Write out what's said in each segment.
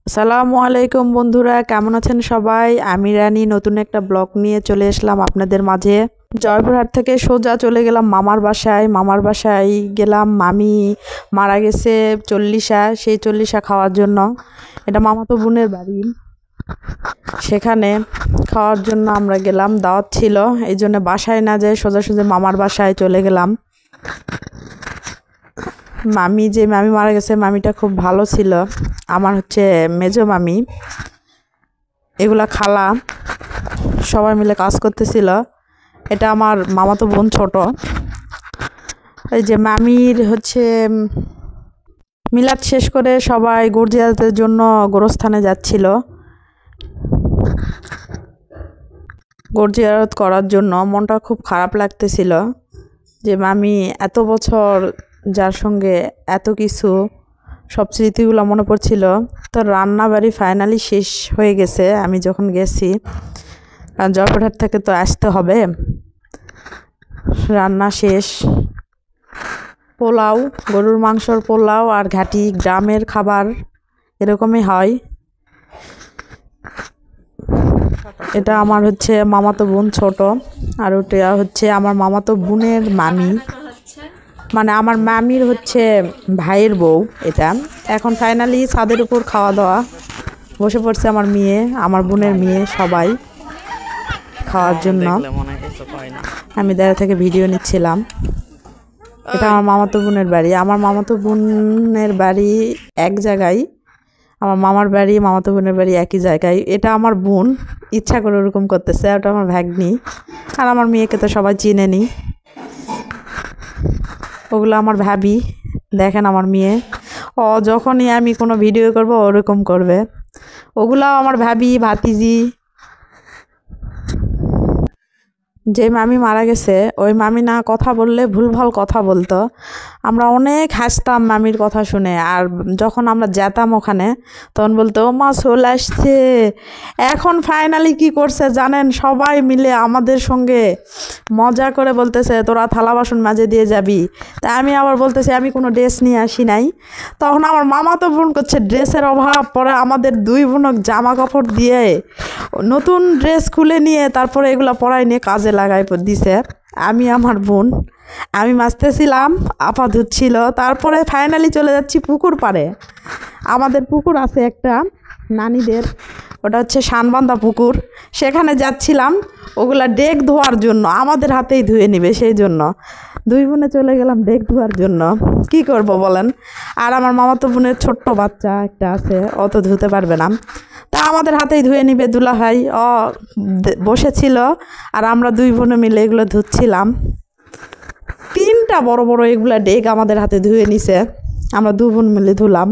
আসসালামু আলাইকুম বন্ধুরা, কেমন আছেন সবাই? আমি রানী নতুন একটা ব্লগ নিয়ে চলে আসলাম আপনাদের মাঝে। জয়পুরহাট থেকে সোজা চলে গেলাম মামার বাসায় গেলাম। মামি মারা গেছে সেই চল্লিশা খাওয়ার জন্য। এটা মামাতো বোনের বাড়ি, সেখানে খাওয়ার জন্য আমরা গেলাম। দাওয়াত ছিল, এই জন্য বাসায় না যেয়ে সোজা মামার বাসায় চলে গেলাম। মামি মারা গেছে, মামিটা খুব ভালো ছিল। আমার মেজো মামি, এগুলা খালা সবাই মিলে কাজ করতেছিল। এটা আমার মামাতো বোন ছোট। এই যে মামির মিলাদ শেষ করে সবাই গুরজিয়াতের জন্য গোরস্থানে যাচ্ছিল। গুরজিয়াত করার জন্য মনটা খুব খারাপ লাগতেছিল যে মামি এত বছর যার সঙ্গে এত কিছু, সব স্মৃতিগুলো মনে পড়ছিল। তো রান্নাবাড়ি ফাইনালি শেষ হয়ে গেছে আমি যখন গেছি, কারণ জয়পুরহাট থেকে তো আসতে হবে। রান্না শেষ, পোলাও, গরুর মাংসর পোলাও আর ঘাটি গ্রামের খাবার এরকমই হয়। এটা আমার মামাতো বোন ছোট, আর ওটা আমার মামাতো বোনের মামি, মানে আমার মামির ভাইয়ের বউ। এটা এখন ফাইনালি ছাদের উপর খাওয়া দাওয়া বসে পড়ছে আমার মেয়ে, আমার বোনের মেয়ে, সবাই খাওয়ার জন্য। আমি দাঁড়া থেকে ভিডিও নিচ্ছিলাম। এটা আমার মামাতো বোনের বাড়ি। আমার মামাতো বোনের বাড়ি এক জায়গায়, আমার মামার বাড়ি মামাতো বোনের বাড়ি একই জায়গায়। এটা আমার বোন ইচ্ছা করে ওরকম করতেছে। ওটা আমার ভাগ্নি, আর আমার মেয়েকে তো সবাই চিনে নি। ওগুলো আমার ভাবি। দেখেন আমার মেয়ে, যখনই আমি কোনো ভিডিও করব ওরকম করবে। ওগুলাও আমার ভাবি, ভাতিজি। যে মামি মারা গেছে ওই মামি না কথা বললে ভুলভাল কথা বলতো। আমরা অনেক হাসতাম মামির কথা শুনে। আর যখন আমরা যেতাম ওখানে, তখন বলতো ও মা চলে আসছে। এখন ফাইনালি কি করছে জানেন? সবাই মিলে আমাদের সঙ্গে মজা করে বলতেছে তোরা থালা বাসন মাজে দিয়ে যাবি। তা আমি আবার বলতেছি আমি কোনো ড্রেস নিয়ে আসি নাই। তখন আমার মামা তো বোন করছে ড্রেসের অভাব, পরে আমাদের দুই বোনক জামা কাপড় দিয়ে নতুন ড্রেস খুলে নিয়ে তারপরে এগুলো পরাই নিয়ে কাজে লাগাই দিছে। আমি আমার বোন, আমি মাজতেছিলাম, আপা ধুচ্ছিল। তারপরে ফাইনালি চলে যাচ্ছি পুকুর পাড়ে। আমাদের পুকুর আছে একটা নানিদের, ওটা শানবান্ধা পুকুর। সেখানে যাচ্ছিলাম ওগুলা ডেক ধোয়ার জন্য, আমাদের হাতেই ধুয়ে নিবে সেই জন্য। দুই বোনে চলে গেলাম ডেক ধোয়ার জন্য। কি করব বলেন? আর আমার মামাতো বোনের ছোট্ট বাচ্চা একটা আছে, অত ধুতে পারবে না। তা আমাদের হাতেই ধুয়ে নিবে দুলাভাই। বসেছিল, আর আমরা দুই বোনে মিলে এগুলো ধুচ্ছিলাম। 3টা বড় বড় এগুলা ডেক আমাদের হাতে ধুয়ে নিছে। আমরা দু বোন মিলে ধুলাম।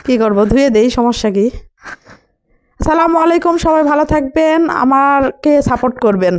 কি করব, ধুয়ে দেই, সমস্যা কি? আসসালামু আলাইকুম, সবাই ভালো থাকবেন, আমাকে সাপোর্ট করবেন।